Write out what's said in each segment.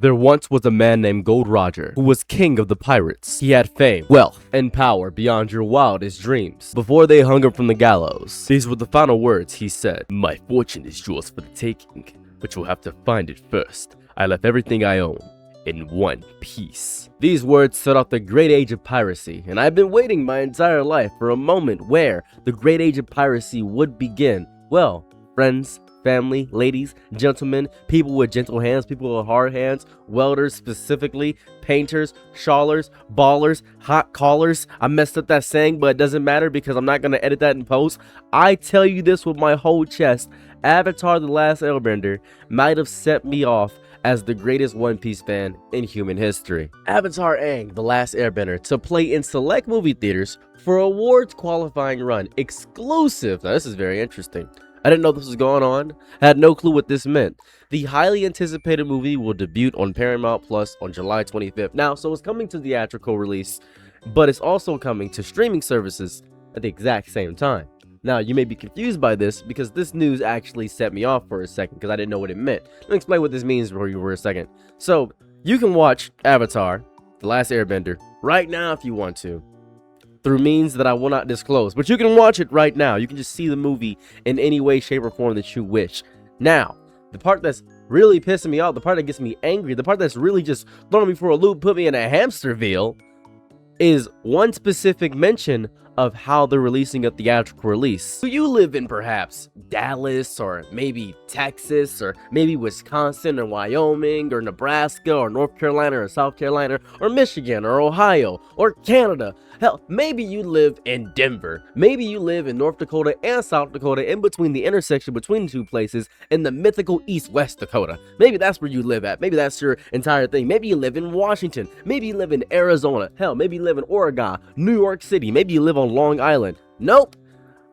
There once was a man named Gold Roger, who was king of the pirates. He had fame, wealth, and power beyond your wildest dreams. Before they hung him from the gallows, these were the final words he said. "My fortune is yours for the taking, but you'll have to find it first. I left everything I own in one piece." These words set off the great age of piracy, and I've been waiting my entire life for a moment where the great age of piracy would begin. Well, friends, family, ladies, gentlemen, people with gentle hands, people with hard hands, welders specifically, painters, shawlers, ballers, hot callers. I messed up that saying, but it doesn't matter because I'm not going to edit that in post. I tell you this with my whole chest. Avatar: The Last Airbender might have set me off as the greatest One Piece fan in human history. Avatar: The Last Airbender to play in select movie theaters for awards qualifying run exclusive. Now this is very interesting. I didn't know this was going on. I had no clue what this meant. The highly anticipated movie will debut on Paramount Plus on July 25th. Now, so it's coming to theatrical release, but it's also coming to streaming services at the exact same time. Now, you may be confused by this because this news actually set me off for a second because I didn't know what it meant. Let me explain what this means for you for a second. So, you can watch Avatar: The Last Airbender right now if you want to, through means that I will not disclose. But you can watch it right now. You can just see the movie in any way, shape, or form that you wish. Now, the part that's really pissing me off, the part that gets me angry, the part that's really just throwing me for a loop, put me in a hamster wheel, is one specific mention of how they're releasing a theatrical release. Do you live in perhaps Dallas or maybe Texas or maybe Wisconsin or Wyoming or Nebraska or North Carolina or South Carolina or Michigan or Ohio or Canada? Hell, maybe you live in Denver. Maybe you live in North Dakota and South Dakota, in between the intersection between the two places in the mythical East-West Dakota. Maybe that's where you live at. Maybe that's your entire thing. Maybe you live in Washington. Maybe you live in Arizona. Hell, maybe you live in Oregon, New York City. Maybe you live on Long Island. Nope.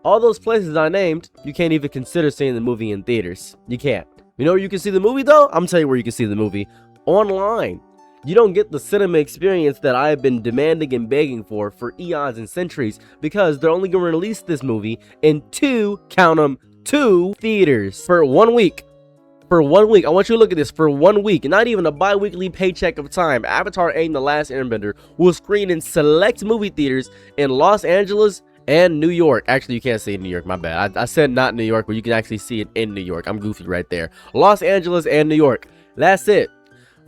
All those places I named, you can't even consider seeing the movie in theaters. You can't. You know where you can see the movie though? I'm telling you where you can see the movie. Online. You don't get the cinema experience that I have been demanding and begging for eons and centuries, because they're only going to release this movie in two theaters for 1 week. For 1 week. I want you to look at this. For 1 week, not even a bi-weekly paycheck of time, Avatar: The Last Airbender will screen in select movie theaters in Los Angeles and New York. Actually, you can't see it in New York, my bad. I said not New York, but you can actually see it in New York. I'm goofy right there. Los Angeles and New York. That's it.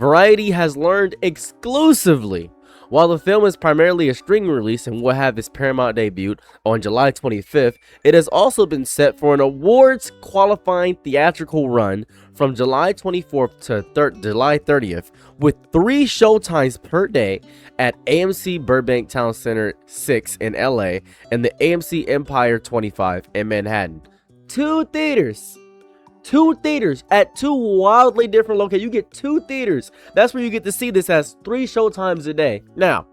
Variety has learned exclusively, while the film is primarily a streaming release and will have its Paramount debut on July 25th, it has also been set for an awards qualifying theatrical run from July 24th to July 30th, with 3 showtimes per day at AMC Burbank Town Center 6 in LA and the AMC Empire 25 in Manhattan. 2 theaters. 2 theaters at 2 wildly different locations. You get 2 theaters. That's where you get to see this as 3 showtimes a day. Now,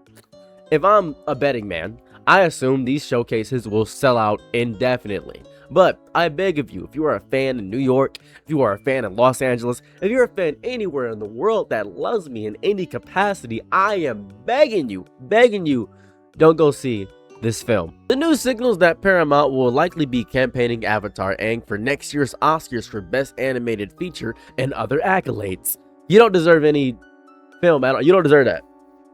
if I'm a betting man, I assume these showcases will sell out indefinitely. But I beg of you, if you are a fan in New York, if you are a fan in Los Angeles, if you're a fan anywhere in the world that loves me in any capacity, I am begging you, don't go see this film. The news signals that Paramount will likely be campaigning Avatar for next year's Oscars for Best Animated Feature and other accolades. You don't deserve any film at all. You don't deserve that.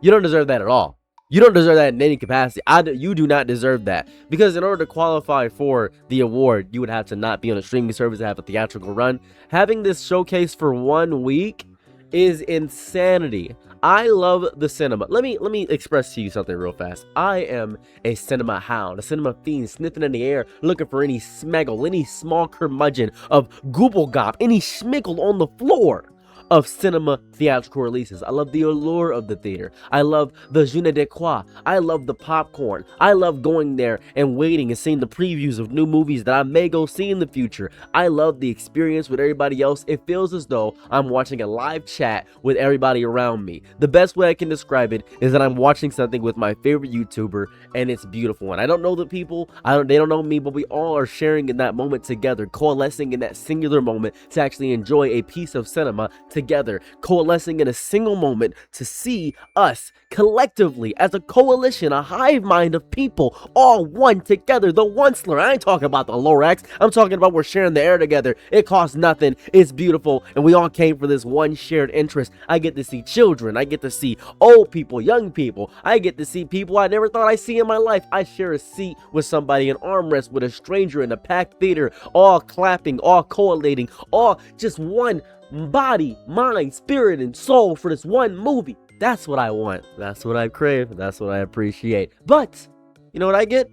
You don't deserve that at all. You don't deserve that in any capacity. You do not deserve that. Because in order to qualify for the award, you would have to not be on a streaming service and have a theatrical run. Having this showcase for 1 week is insanity. I love the cinema. Let me express to you something real fast. I am a cinema hound, a cinema fiend, sniffing in the air, looking for any smeggle, any small curmudgeon of gooble gop, any schmiggle on the floor of cinema theatrical releases. I love the allure of the theater. I love the je ne sais quoi. I love the popcorn. I love going there and waiting and seeing the previews of new movies that I may go see in the future. I love the experience with everybody else. It feels as though I'm watching a live chat with everybody around me. The best way I can describe it is that I'm watching something with my favorite YouTuber, and it's beautiful. And I don't know the people, they don't know me, but we all are sharing in that moment together, coalescing in that singular moment to actually enjoy a piece of cinema together, coalescing in a single moment to see us collectively as a coalition, a hive mind of people, all one together. The one slur. I ain't talking about the Lorax. I'm talking about we're sharing the air together. It costs nothing. It's beautiful. And we all came for this one shared interest. I get to see children. I get to see old people, young people. I get to see people I never thought I'd see in my life. I share a seat with somebody, an armrest with a stranger in a packed theater, all clapping, all collating, all just one body, mind, spirit, and soul for this one movie. That's what I want. That's what I crave. That's what I appreciate. But, you know what I get?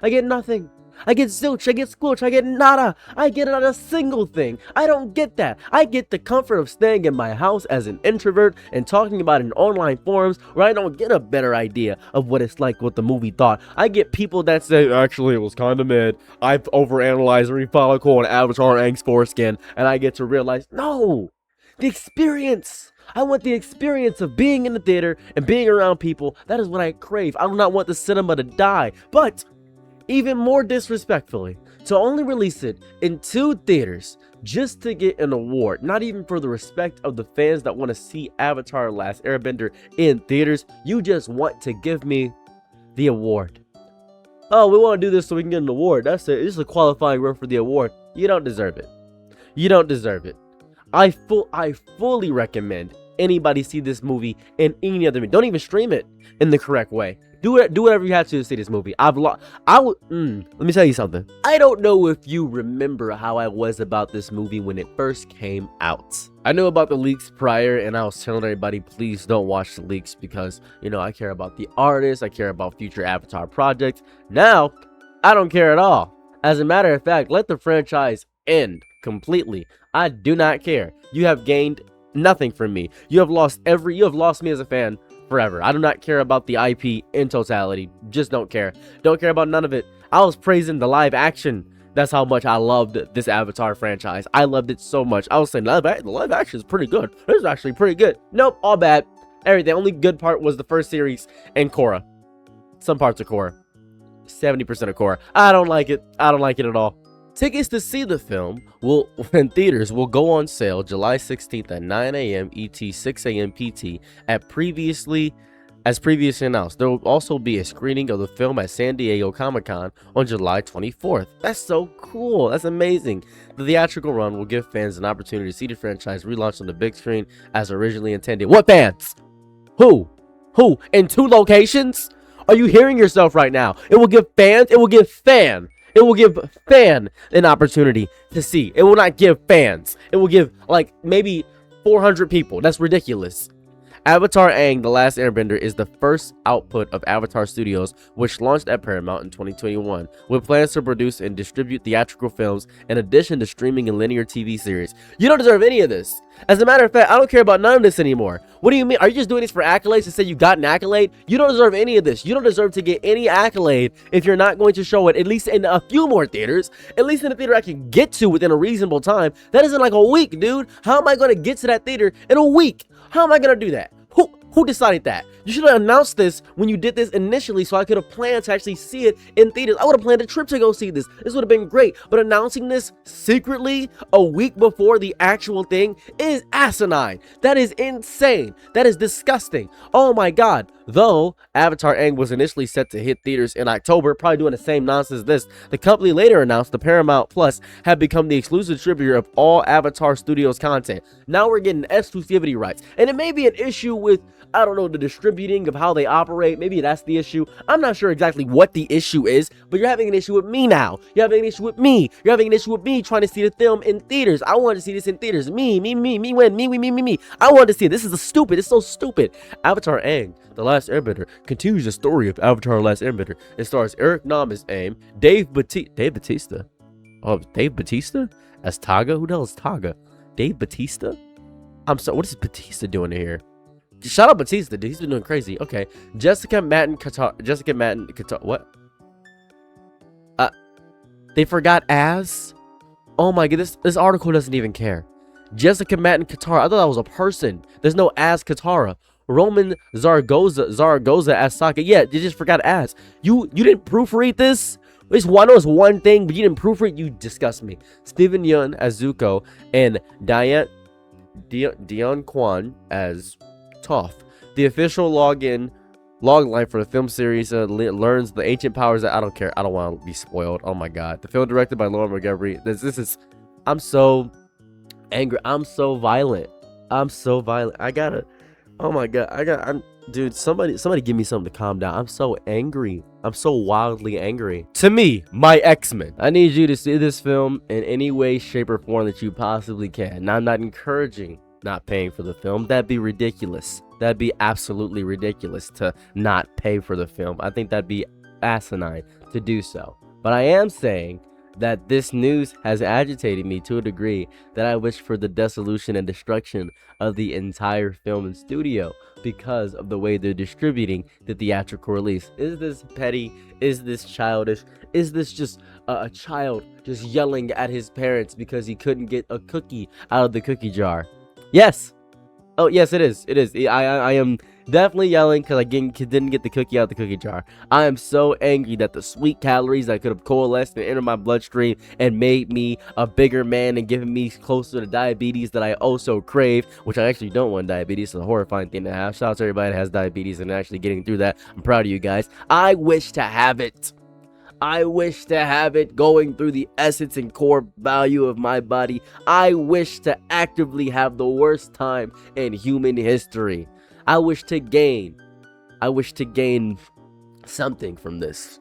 I get nothing. I get zilch, I get squelch, I get nada. I get not a single thing. I don't get that. I get the comfort of staying in my house as an introvert and talking about it in online forums where I don't get a better idea of what it's like, what the movie thought. I get people that say, actually, it was kind of mid. I've overanalyzed every follicle on Avatar Aang's foreskin, and I get to realize, no, the experience. I want the experience of being in the theater and being around people. That is what I crave. I do not want the cinema to die. But even more disrespectfully, to only release it in 2 theaters just to get an award, not even for the respect of the fans that want to see Avatar Last Airbender in theaters. You just want to give me the award. Oh, we want to do this so we can get an award. That's it. This is a qualifying run for the award. You don't deserve it. You don't deserve it. I fully recommend anybody see this movie in any other. Don't even stream it in the correct way. Do whatever you have to see this movie. Let me tell you something. I don't know if you remember how I was about this movie when it first came out. I knew about the leaks prior, and I was telling everybody, please don't watch the leaks because, you know, I care about the artists. I care about future Avatar projects. Now, I don't care at all. As a matter of fact, let the franchise end completely. I do not care. You have gained nothing from me. You have lost me as a fan forever. I do not care about the IP in totality. Just don't care. Don't care about none of it. I was praising the live action. That's how much I loved this Avatar franchise. I loved it so much. I was saying the live action is pretty good. It's actually pretty good. Nope, all bad. Everything. The only good part was the first series and Korra. Some parts of Korra. 70% of Korra. I don't like it. I don't like it at all. Tickets to see the film in theaters will go on sale July 16th at 9 a.m. ET, 6 a.m. PT as previously announced. There will also be a screening of the film at San Diego Comic-Con on July 24th. That's so cool. That's amazing. The theatrical run will give fans an opportunity to see the franchise relaunched on the big screen as originally intended. What fans? Who? In 2 locations? Are you hearing yourself right now? It will give fans, it will give fan an opportunity to see. It will not give fans. It will give like maybe 400 people. That's ridiculous. Avatar Aang, The Last Airbender is the first output of Avatar Studios, which launched at Paramount in 2021, with plans to produce and distribute theatrical films in addition to streaming and linear TV series. You don't deserve any of this. As a matter of fact, I don't care about none of this anymore. What do you mean? Are you just doing this for accolades to say you got an accolade? You don't deserve any of this. You don't deserve to get any accolade if you're not going to show it at least in a few more theaters, at least in a theater I can get to within a reasonable time. That isn't like a week, dude. How am I going to get to that theater in a week? How am I going to do that? Who decided that? You should have announced this when you did this initially so I could have planned to actually see it in theaters. I would have planned a trip to go see this. This would have been great. But announcing this secretly a week before the actual thing is asinine. That is insane. That is disgusting. Oh my god. Though Avatar Aang was initially set to hit theaters in October, probably doing the same nonsense as this, the company later announced the Paramount Plus had become the exclusive distributor of all Avatar Studios content. Now we're getting exclusivity rights. And it may be an issue with, I don't know, the distributing of how they operate. Maybe that's the issue. I'm not sure exactly what the issue is, but you're having an issue with me now. You're having an issue with me. You're having an issue with me trying to see the film in theaters. I wanted to see this in theaters. Me. I wanted to see it. This is stupid. It's so stupid. Avatar Aang, The Last Airbender continues the story of Avatar Last Airbender. It stars Eric Nam as Aang, Dave Bautista. Oh, Dave Bautista? As Taga? Who the hell is Taga? Dave Bautista? I'm sorry, what is Bautista doing here? Shout out Bautista, dude. He's been doing crazy. Okay. Jessica Madden Qatar. What? They forgot as? Oh my god, this article doesn't even care. Jessica Madden Qatar. I thought that was a person. There's no as Katara. Roman Zaragoza as Sokka. Yeah, you just forgot as. You didn't proofread this? At least one was one thing, but you didn't proofread. You disgust me. Steven Yeun as Zuko and Diane Dion Kwan as Toph. The official log line for the film series learns the ancient powers that I don't care. I don't want to be spoiled. Oh my god. The film directed by Lauren McGarry. This is. I'm so angry. I'm so violent. I gotta. Oh my god. Dude, somebody give me something to calm down. I'm so angry. I'm so wildly angry. To me, my X-Men. I need you to see this film in any way, shape, or form that you possibly can. Now, I'm not encouraging not paying for the film. That'd be ridiculous. That'd be absolutely ridiculous to not pay for the film. I think that'd be asinine to do so. But I am saying that this news has agitated me to a degree that I wish for the dissolution and destruction of the entire film and studio because of the way they're distributing the theatrical release. Is this petty? Is this childish? Is this just a child just yelling at his parents because he couldn't get a cookie out of the cookie jar? Yes. Oh, yes, it is. It is. I am definitely yelling because I didn't get the cookie out of the cookie jar. I am so angry that the sweet calories that could have coalesced and entered my bloodstream and made me a bigger man and given me closer to diabetes that I also crave, which I actually don't want diabetes. It's a horrifying thing to have. Shout out to everybody that has diabetes and actually getting through that. I'm proud of you guys. I wish to have it. I wish to have it going through the essence and core value of my body. I wish to actively have the worst time in human history. I wish to gain something from this.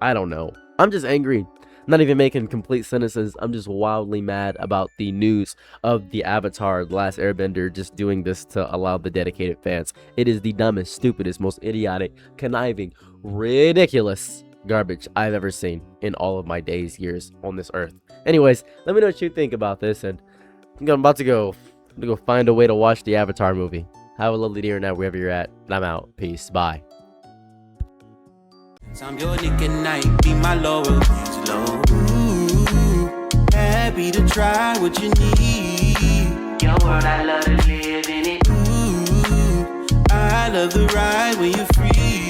I don't know. I'm just angry. I'm not even making complete sentences. I'm just wildly mad about the news of the Avatar, The Last Airbender, just doing this to allow the dedicated fans. It is the dumbest, stupidest, most idiotic, conniving, ridiculous garbage I've ever seen in all of my days, years on this earth. Anyways, let me know what you think about this, and I'm about to go find a way to watch the Avatar movie. Have a lovely day or night wherever you're at. I'm out. Peace. Bye. I'm your nigga night, be my loyal low. Ooh, happy to try what you need. Your world, I love to live in it. Ooh, I love the ride when you're free.